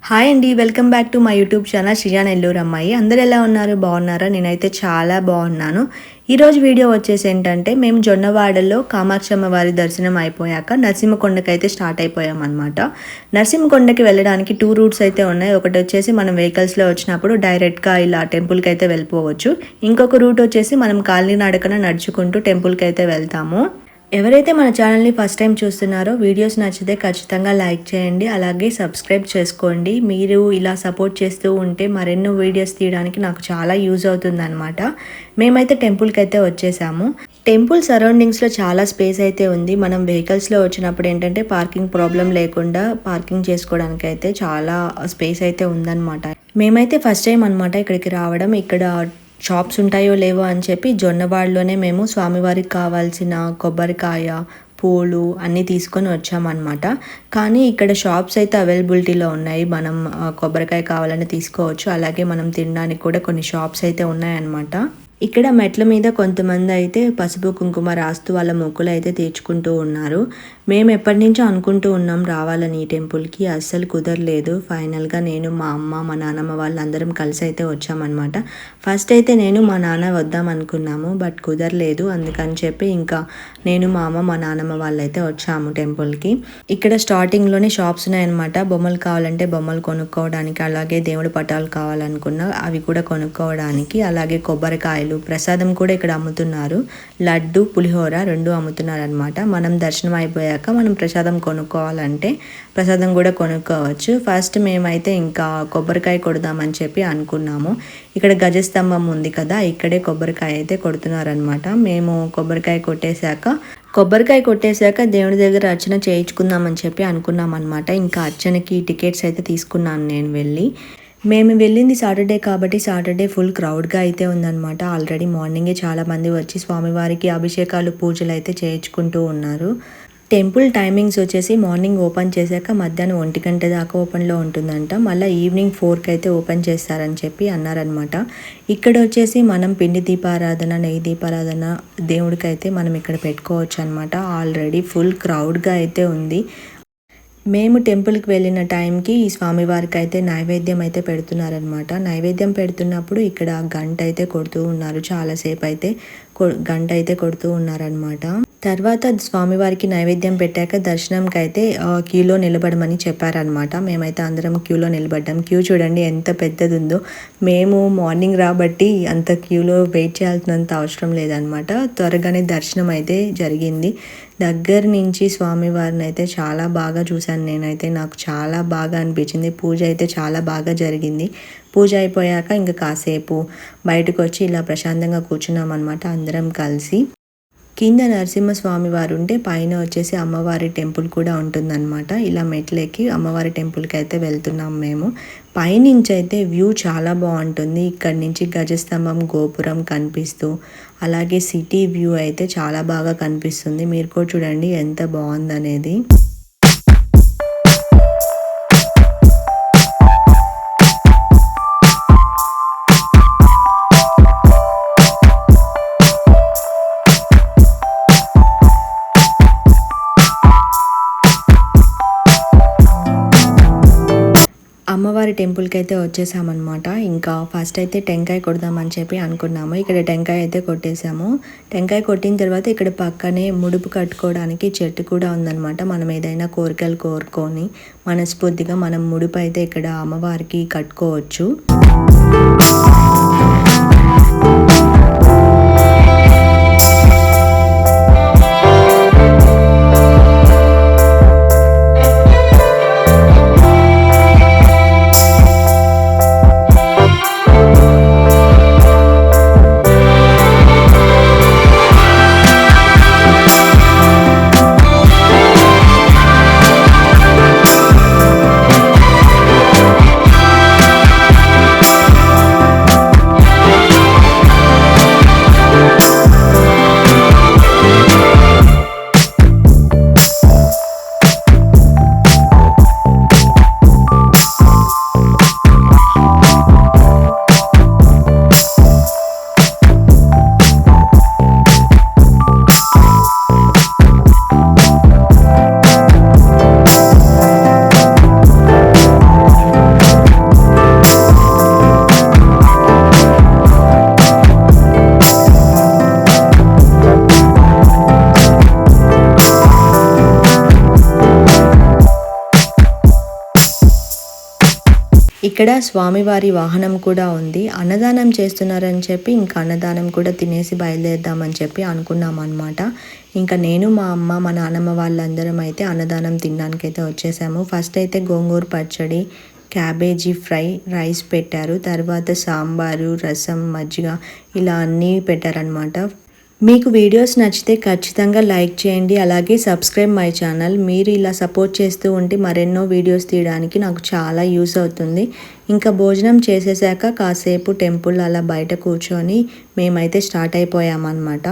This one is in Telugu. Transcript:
హాయ్ అండి. Welcome back to my YouTube channel Sreeja Nellore అమ్మాయి. అందరూ ఎలా ఉన్నారు? బాగున్నారా? నేనైతే చాలా బాగున్నాను. ఈరోజు వీడియో వచ్చేసి ఏంటంటే మేము జొన్నవాడలో కామాక్షమ్మ వారి దర్శనం అయిపోయాక నరసింహకొండకైతే స్టార్ట్ అయిపోయామన్నమాట. నరసింహకొండకి వెళ్ళడానికి 2 రూట్స్ అయితే ఉన్నాయి. ఒకటి వచ్చేసి మనం వెహికల్స్లో వచ్చినప్పుడు డైరెక్ట్గా ఇలా టెంపుల్కి అయితే వెళ్ళిపోవచ్చు. ఇంకొక రూట్ వచ్చేసి మనం కాలినడకన నడుచుకుంటూ టెంపుల్కి అయితే వెళ్తాము. ఎవరైతే మన ఛానల్ని ఫస్ట్ టైం చూస్తున్నారో వీడియోస్ నచ్చితే ఖచ్చితంగా లైక్ చేయండి, అలాగే సబ్స్క్రైబ్ చేసుకోండి. మీరు ఇలా సపోర్ట్ చేస్తూ ఉంటే మరెన్నో వీడియోస్ తీయడానికి నాకు చాలా యూజ్ అవుతుందన్నమాట. మేమైతే టెంపుల్కి అయితే వచ్చేసాము. టెంపుల్ సరౌండింగ్స్లో చాలా స్పేస్ అయితే ఉంది. మనం వెహికల్స్లో వచ్చినప్పుడు ఏంటంటే పార్కింగ్ ప్రాబ్లం లేకుండా పార్కింగ్ చేసుకోవడానికి అయితే చాలా స్పేస్ అయితే ఉందన్నమాట. మేమైతే ఫస్ట్ టైం అనమాట ఇక్కడికి రావడం. ఇక్కడ షాప్స్ ఉంటాయో లేవో అని చెప్పి జొన్నవాడలోనే మేము స్వామివారికి కావాల్సిన కొబ్బరికాయ, పూలు అన్నీ తీసుకొని వచ్చామన్నమాట. కానీ ఇక్కడ షాప్స్ అయితే అవైలబిలిటీలో ఉన్నాయి. మనం కొబ్బరికాయ కావాలని తీసుకోవచ్చు. అలాగే మనం తినడానికి కూడా కొన్ని షాప్స్ అయితే ఉన్నాయన్నమాట. ఇక్కడ మెట్ల మీద కొంతమంది అయితే పసుపు కుంకుమ రాస్తూ వాళ్ళ మొక్కులు అయితే తీర్చుకుంటూ ఉన్నారు. మేము ఎప్పటి నుంచో అనుకుంటూ ఉన్నాం రావాలని ఈ టెంపుల్కి, అస్సలు కుదరలేదు. ఫైనల్గా నేను, మా అమ్మ, మా నాన్నమ్మ వాళ్ళందరం కలిసి అయితే వచ్చామన్నమాట. ఫస్ట్ అయితే నేను మా నాన్న వద్దాం అనుకున్నాము, బట్ కుదరలేదు. అందుకని చెప్పి ఇంకా నేను, మా అమ్మ, మా నాన్నమ్మ వాళ్ళైతే వచ్చాము టెంపుల్కి. ఇక్కడ స్టార్టింగ్లోనే షాప్స్ ఉన్నాయన్నమాట. బొమ్మలు కావాలంటే బొమ్మలు కొనుక్కోవడానికి, అలాగే దేవుడి పటాలు కావాలనుకున్నా అవి కూడా కొనుక్కోవడానికి, అలాగే కొబ్బరికాయలు, ప్రసాదం కూడా ఇక్కడ అమ్ముతున్నారు. లడ్డు, పులిహోర 2 అమ్ముతున్నారు అనమాట. మనం దర్శనం అయిపోయాక మనం ప్రసాదం కొనుక్కోవాలంటే ప్రసాదం కూడా కొనుక్కోవచ్చు. ఫస్ట్ మేమైతే ఇంకా కొబ్బరికాయ కొడదామని చెప్పి అనుకున్నాము. ఇక్కడ గజస్తంభం ఉంది కదా, ఇక్కడే కొబ్బరికాయ అయితే కొడుతున్నారనమాట. మేము కొబ్బరికాయ కొట్టేశాక దేవుడి దగ్గర అర్చన చేయించుకుందామని చెప్పి అనుకున్నాం అనమాట. ఇంకా అర్చనకి టికెట్స్ అయితే తీసుకున్నాను నేను వెళ్ళి. మేము వెళ్ళింది సాటర్డే కాబట్టి సాటర్డే ఫుల్ క్రౌడ్గా అయితే ఉందన్నమాట. ఆల్రెడీ మార్నింగే చాలామంది వచ్చి స్వామివారికి అభిషేకాలు, పూజలు అయితే చేయించుకుంటూ ఉన్నారు. టెంపుల్ టైమింగ్స్ వచ్చేసి మార్నింగ్ ఓపెన్ చేశాక మధ్యాహ్నం 1 గంట దాకా ఓపెన్లో ఉంటుందంట. మళ్ళీ ఈవినింగ్ 4కి అయితే ఓపెన్ చేస్తారని చెప్పి అన్నారనమాట. ఇక్కడ వచ్చేసి మనం పిండి దీపారాధన, నెయ్యి దీపారాధన దేవుడికి అయితే మనం ఇక్కడ పెట్టుకోవచ్చు అనమాట. ఆల్రెడీ ఫుల్ క్రౌడ్గా అయితే ఉంది. మేము టెంపుల్కి వెళ్ళిన టైంకి ఈ స్వామివారికి అయితే నైవేద్యం అయితే పెడుతున్నారనమాట. నైవేద్యం పెడుతున్నప్పుడు ఇక్కడ గంట అయితే కొడుతూ ఉన్నారు. చాలాసేపు అయితే గంట అయితే కొడుతూ ఉన్నారనమాట. తర్వాత స్వామివారికి నైవేద్యం పెట్టాక దర్శనంకి అయితే క్యూలో నిలబడమని చెప్పారనమాట. మేమైతే అందరం క్యూలో నిలబడ్డాం. క్యూ చూడండి ఎంత పెద్దది ఉందో. మేము మార్నింగ్ రాబట్టి అంత క్యూలో వెయిట్ చేయాల్సినంత అవసరం లేదనమాట. త్వరగానే దర్శనం అయితే జరిగింది. దగ్గర నుంచి స్వామివారిని అయితే చాలా బాగా చూశాను నేనైతే. నాకు చాలా బాగా అనిపించింది. పూజ అయితే చాలా బాగా జరిగింది. పూజ అయిపోయాక ఇంకా కాసేపు బయటకు వచ్చి ఇలా ప్రశాంతంగా కూర్చున్నాం అనమాట అందరం కలిసి. కింద నరసింహస్వామి వారు ఉంటే పైన వచ్చేసి అమ్మవారి టెంపుల్ కూడా ఉంటుందన్నమాట. ఇలా మెట్లెక్కి అమ్మవారి టెంపుల్కి అయితే వెళ్తున్నాం మేము. పైనుంచి అయితే వ్యూ చాలా బాగుంటుంది. ఇక్కడ నుంచి గజస్తంభం, గోపురం కనిపిస్తూ, అలాగే సిటీ వ్యూ అయితే చాలా బాగా కనిపిస్తుంది. మీరు కూడా చూడండి ఎంత బాగుందనేది. అమ్మవారి టెంపుల్కి అయితే వచ్చేసామన్నమాట. ఇంకా ఫస్ట్ అయితే టెంకాయ కొడదామని చెప్పి అనుకున్నాము. ఇక్కడ టెంకాయ అయితే కొట్టేసాము. టెంకాయ కొట్టిన తర్వాత ఇక్కడ పక్కనే ముడుపు కట్టుకోవడానికి చెట్టు కూడా ఉందన్నమాట. మనం ఏదైనా కోరికలు కోరుకొని మనస్ఫూర్తిగా మనం ముడుపు అయితే ఇక్కడ అమ్మవారికి కట్టుకోవచ్చు. ఇక్కడ స్వామివారి వాహనం కూడా ఉంది. అన్నదానం చేస్తున్నారని చెప్పి ఇంకా అన్నదానం కూడా తినేసి బయలుదేరుదామని చెప్పి అనుకున్నాం అనమాట. ఇంకా నేను మా అమ్మ మా నాన్నమ్మ వాళ్ళందరం అయితే అన్నదానం తినడానికైతే వచ్చేసాము. ఫస్ట్ అయితే గోంగూర పచ్చడి, క్యాబేజీ ఫ్రై, రైస్ పెట్టారు. తర్వాత సాంబారు, రసం, మజ్జిగ ఇలా అన్నీ పెట్టారనమాట. మీకు వీడియోస్ నచ్చితే ఖచ్చితంగా లైక్ చేయండి. అలాగే సబ్స్క్రైబ్ మై ఛానల్. మీరు ఇలా సపోర్ట్ చేస్తూ ఉంటే మరెన్నో వీడియోస్ తీయడానికి నాకు చాలా యూస్ అవుతుంది. ఇంకా భోజనం చేసేసాక కాసేపు టెంపుల్ అలా బయట కూర్చొని మేమైతే స్టార్ట్ అయిపోయామన్నమాట.